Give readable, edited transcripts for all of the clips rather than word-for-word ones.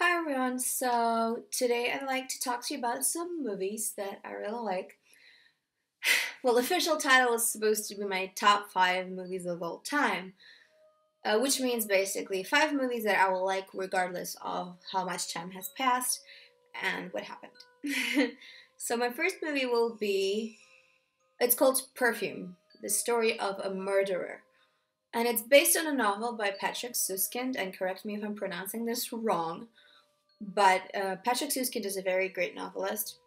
Hi everyone, so today I'd like to talk to you about some movies that I really like. Well, the official title is supposed to be my top 5 movies of all time, which means basically 5 movies that I will like regardless of how much time has passed and what happened. So my first movie will be, it's called Perfume, the story of a murderer. And it's based on a novel by Patrick Suskind, and correct me if I'm pronouncing this wrong. But Patrick Suskind is a very great novelist.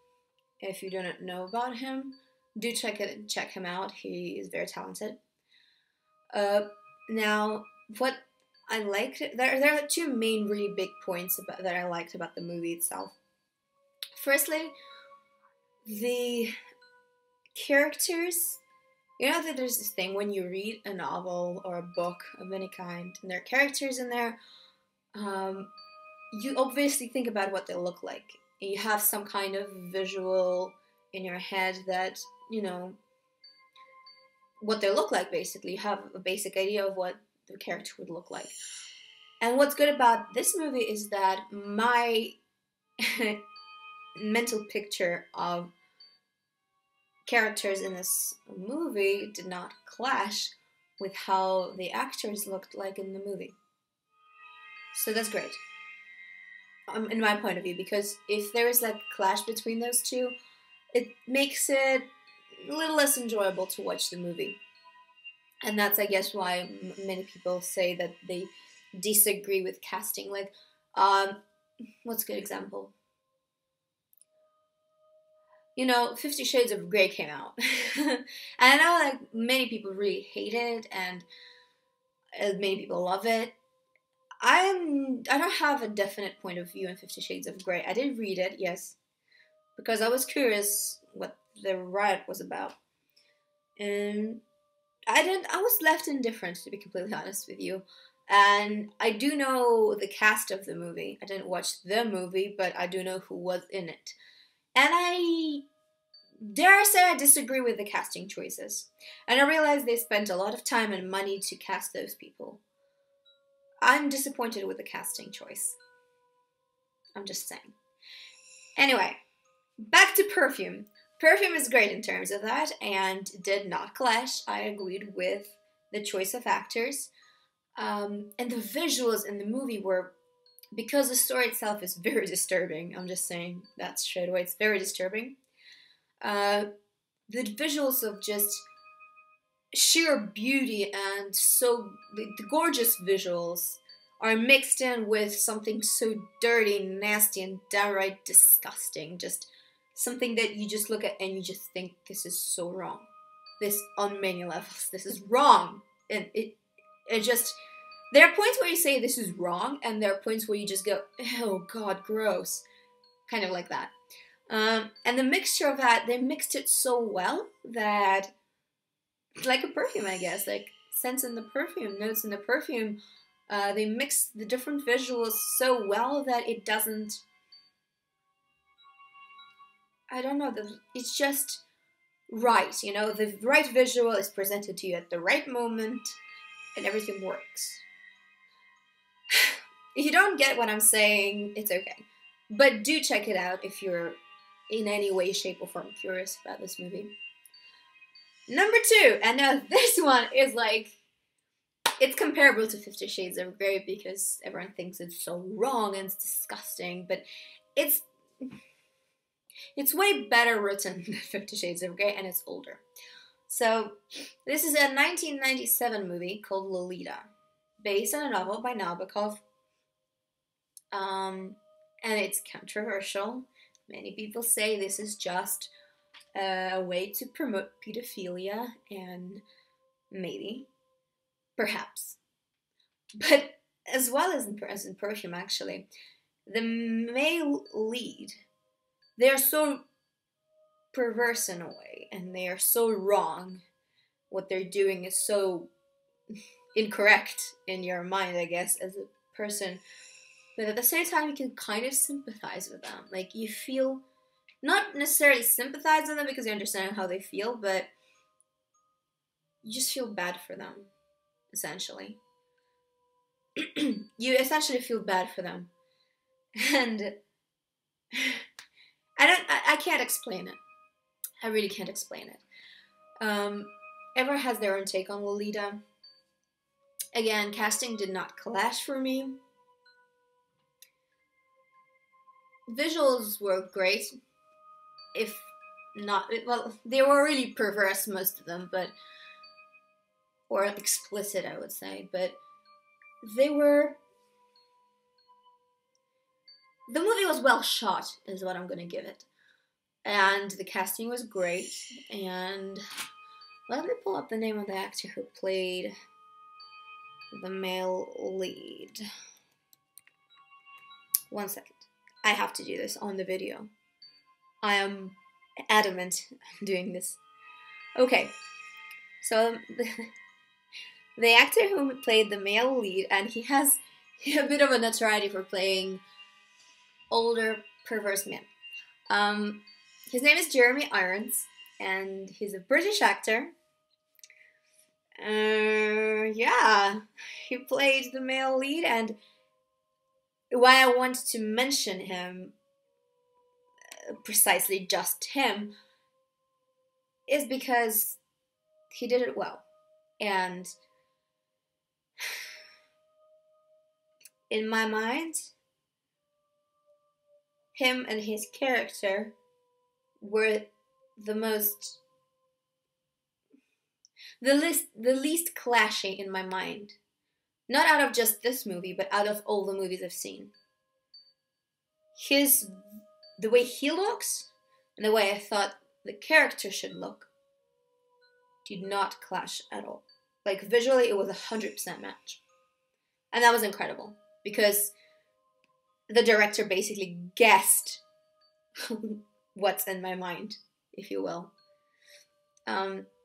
If you do not know about him, do check him out. He is very talented. Uh, Now, what I liked there are two main really big points that I liked about the movie itself. Firstly, the characters. You know that there's this thing when you read a novel or a book of any kind, and there are characters in there. Um, you obviously think about what they look like. You have some kind of visual in your head that, you know, what they look like basically. You have a basic idea of what the character would look like. And what's good about this movie is that my mental picture of characters in this movie did not clash with how the actors looked like in the movie. So that's great. In my point of view, because if there is like a clash between those two, it makes it a little less enjoyable to watch the movie. And that's, I guess, why many people say that they disagree with casting. Like, um, what's a good example? You know, 50 Shades of Grey came out. And I know like many people really hate it, and many people love it. I don't have a definite point of view on 50 Shades of Grey. I did read it, yes, because I was curious what the riot was about. And I was left indifferent, to be completely honest with you. And I do know the cast of the movie. I didn't watch the movie, but I do know who was in it. And I dare I say I disagree with the casting choices. And I realize they spent a lot of time and money to cast those people. I'm disappointed with the casting choice. I'm just saying. Anyway, back to Perfume. Perfume is great in terms of that and did not clash. I agreed with the choice of actors. And the visuals in the movie were, because the story itself is very disturbing, I'm just saying that straight away, it's very disturbing. Uh, the visuals of just sheer beauty and so the gorgeous visuals are mixed in with something so dirty, nasty, and downright disgusting. Just something that you just look at and you just think, this is so wrong. This on many levels, this is wrong. And it just, there are points where you say this is wrong, and there are points where you just go, oh god, gross. Kind of like that. And the mixture of that, they mixed it so well that, like a perfume, I guess, like scents in the perfume, notes in the perfume, they mix the different visuals so well that it doesn't, I don't know, it's just right, you know, the right visual is presented to you at the right moment, and everything works. If you don't get what I'm saying, it's okay. But do check it out if you're in any way, shape, or form curious about this movie. Number 2, and now this one is like, it's comparable to 50 Shades of Grey because everyone thinks it's so wrong and it's disgusting, but it's way better written than 50 Shades of Grey, and it's older. So this is a 1997 movie called Lolita, based on a novel by Nabokov. And it's controversial. Many people say this is just a way to promote pedophilia, and maybe, perhaps. But as well as in Perfume, actually, the male lead, they're so perverse in a way, and they are so wrong. What they're doing is so incorrect in your mind, I guess, as a person. But at the same time, you can kind of sympathize with them. Like, you feel, not necessarily sympathize with them because you understand how they feel, but you just feel bad for them, essentially. You essentially feel bad for them. And I can't explain it. I really can't explain it. Everyone has their own take on Lolita. Again, casting did not clash for me. Visuals were great, if not, well, they were really perverse, most of them, but, or explicit, I would say, but they were, the movie was well shot, is what I'm gonna give it. And the casting was great, and let me pull up the name of the actor who played the male lead. 1 second. I have to do this on the video. I am adamant I'm doing this. Okay, so the actor who played the male lead, and he has a bit of a notoriety for playing older, perverse men. His name is Jeremy Irons, and he's a British actor. Yeah, he played the male lead, and why I wanted to mention him, precisely just him, is because he did it well. And in my mind, him and his character were the least clashy in my mind. Not out of just this movie, but out of all the movies I've seen. The way he looks, and the way I thought the character should look, did not clash at all. Like, visually, it was 100% match. And that was incredible, because the director basically guessed what's in my mind, if you will.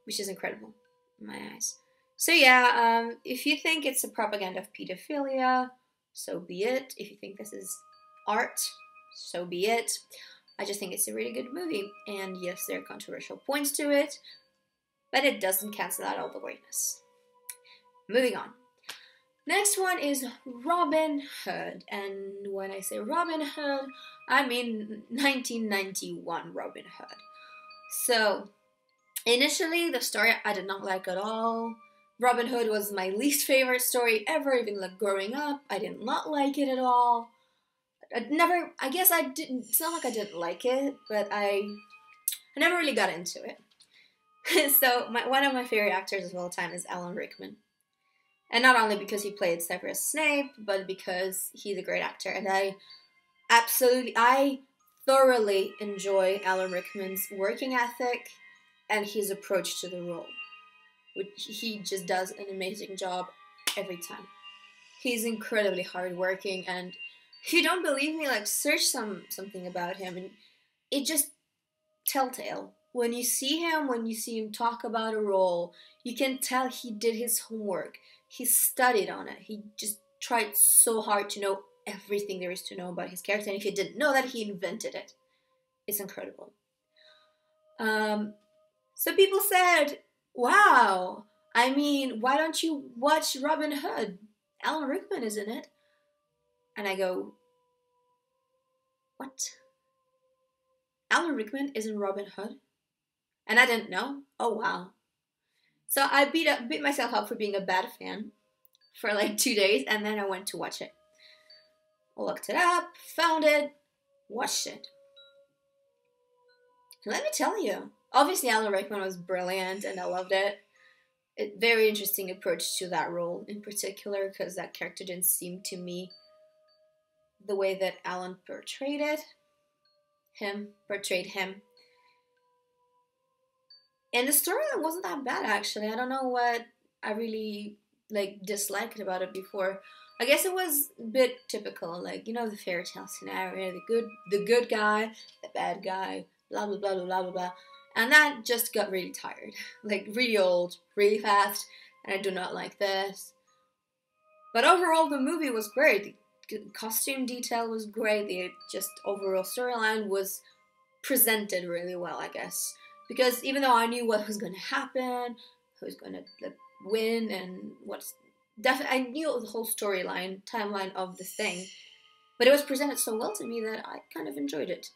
Which is incredible in my eyes. So yeah, if you think it's a propaganda of pedophilia, so be it. If you think this is art, so be it. I just think it's a really good movie. And yes, there are controversial points to it, but it doesn't cancel out all the greatness. Moving on. Next one is Robin Hood. And when I say Robin Hood, I mean 1991 Robin Hood. So, initially, the story I did not like at all. Robin Hood was my least favorite story ever, even like growing up. I did not like it at all. I guess I didn't, it's not like I didn't like it, but I never really got into it. So, one of my favorite actors of all time is Alan Rickman. And not only because he played Severus Snape, but because he's a great actor. And I thoroughly enjoy Alan Rickman's working ethic and his approach to the role. He just does an amazing job every time. He's incredibly hardworking, and if you don't believe me, like, search something about him, and it just telltale. When you see him talk about a role, you can tell he did his homework. He studied on it. He just tried so hard to know everything there is to know about his character, and if you didn't know that, he invented it. It's incredible. So people said, wow, I mean, why don't you watch Robin Hood? Alan Rickman is in it. And I go, what? Alan Rickman is in Robin Hood? And I didn't know? Oh, wow. So I beat myself up for being a bad fan for like 2 days, and then I went to watch it. Looked it up, found it, watched it. Let me tell you, obviously Alan Rickman was brilliant, and I loved it. A very interesting approach to that role in particular, because that character didn't seem to me the way that Alan portrayed him. And the storyline wasn't that bad, actually. I don't know what I really disliked about it before. I guess it was a bit typical, the fairy tale scenario, the good guy, the bad guy, blah blah blah blah blah blah. And that just got really tired. Really old, really fast, and I do not like this. But overall, the movie was great. The costume detail was great. The just overall storyline was presented really well, I guess. Because even though I knew what was going to happen, who was going to win, and I knew the whole timeline of the thing. But it was presented so well to me that I kind of enjoyed it.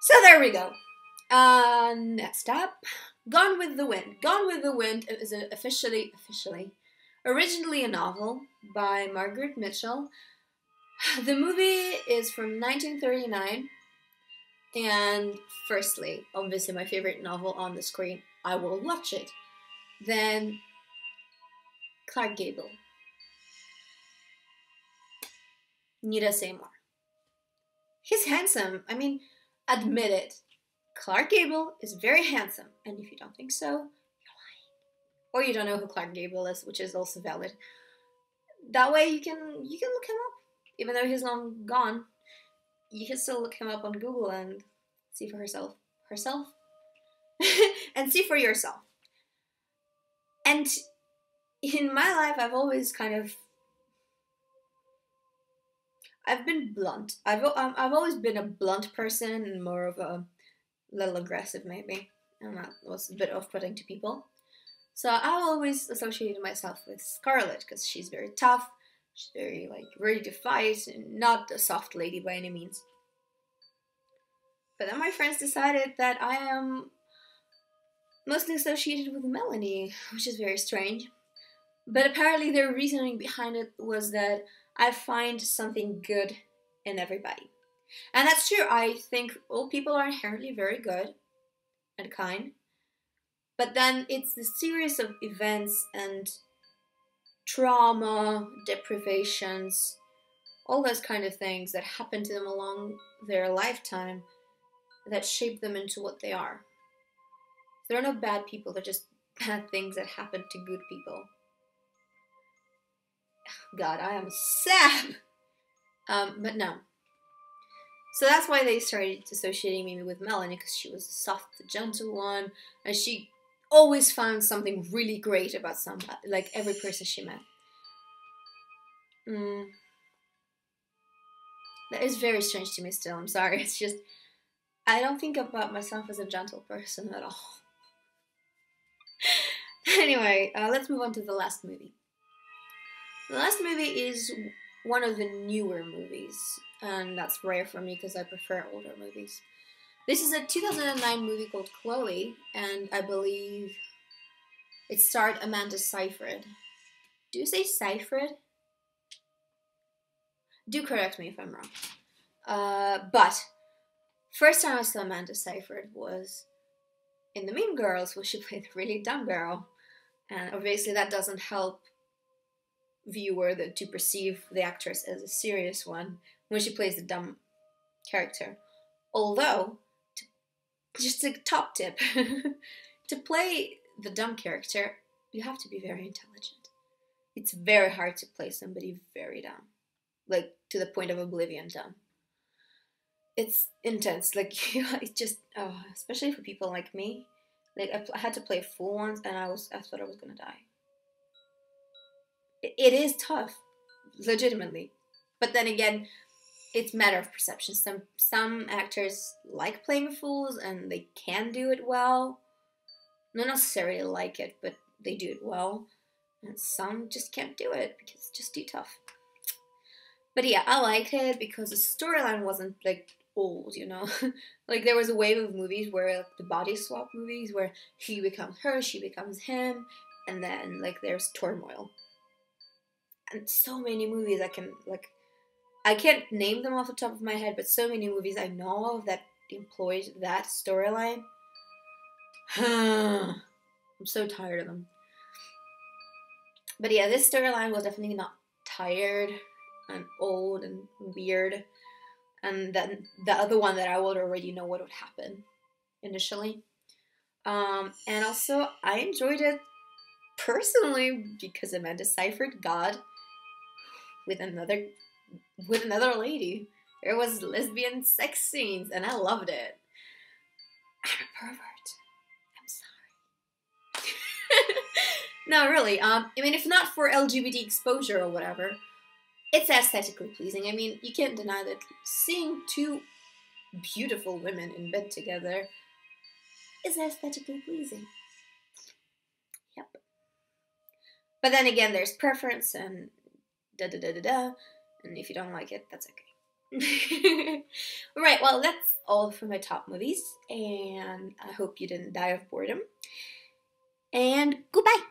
So there we go. Next up, Gone with the Wind. Gone with the Wind is originally a novel by Margaret Mitchell. The movie is from 1939, and firstly, obviously my favorite novel on the screen. I will watch it. Then, Clark Gable. Need I say more? He's handsome. I mean, admit it. Clark Gable is very handsome, and if you don't think so, you're lying. Or you don't know who Clark Gable is, which is also valid. That way you can look him up. Even though he's long gone, you can still look him up on Google and see for herself. And see for yourself. And in my life, I've always I've been blunt. I've always been a blunt person and more of a little aggressive, maybe. And that was a bit off-putting to people. So I've always associated myself with Scarlett because she's very tough. She's very ready to fight and not a soft lady by any means. But then my friends decided that I am mostly associated with Melanie, which is very strange. But apparently their reasoning behind it was that I find something good in everybody. And that's true. I think all people are inherently very good and kind. But then it's the series of events and trauma, deprivations, all those kind of things that happen to them along their lifetime that shape them into what they are. There are no bad people, they're just bad things that happen to good people. God, I am sad! But no. So that's why they started associating me with Melanie, because she was a soft, gentle one, and she always found something really great about somebody, every person she met. That is very strange to me still, I'm sorry. It's just, I don't think about myself as a gentle person at all. Anyway, let's move on to the last movie. The last movie is one of the newer movies, and that's rare for me because I prefer older movies. This is a 2009 movie called Chloe, and I believe it starred Amanda Seyfried. Do you say Seyfried? Do correct me if I'm wrong. But first time I saw Amanda Seyfried was in The Mean Girls, where she played a really dumb girl, and obviously that doesn't help viewer to perceive the actress as a serious one when she plays the dumb character. Although, just a top tip, to play the dumb character, you have to be very intelligent. It's very hard to play somebody very dumb, to the point of oblivion dumb. It's intense, it's just, especially for people like me. I had to play a fool once, and I thought I was gonna die. It is tough, legitimately. But then again, it's a matter of perception. Some actors like playing fools, and they can do it well. Not necessarily like it, but they do it well. And some just can't do it because it's just too tough. But yeah, I liked it because the storyline wasn't old, you know. There was a wave of movies where the body swap movies where he becomes her, she becomes him, and then there's turmoil. And so many movies I can't name them off the top of my head, but so many movies I know of that employed that storyline. I'm so tired of them. But yeah, this storyline was definitely not tired and old and weird. And then the other one that I would already know what would happen initially. And also, I enjoyed it personally because Amanda Seyfried got with another lady. There was lesbian sex scenes, and I loved it. I'm a pervert. I'm sorry. No, really. If not for LGBT exposure or whatever, it's aesthetically pleasing. You can't deny that seeing two beautiful women in bed together is aesthetically pleasing. Yep. But then again, there's preference and da-da-da-da-da. And if you don't like it, that's okay. Alright, well, that's all for my top movies, and I hope you didn't die of boredom. And goodbye!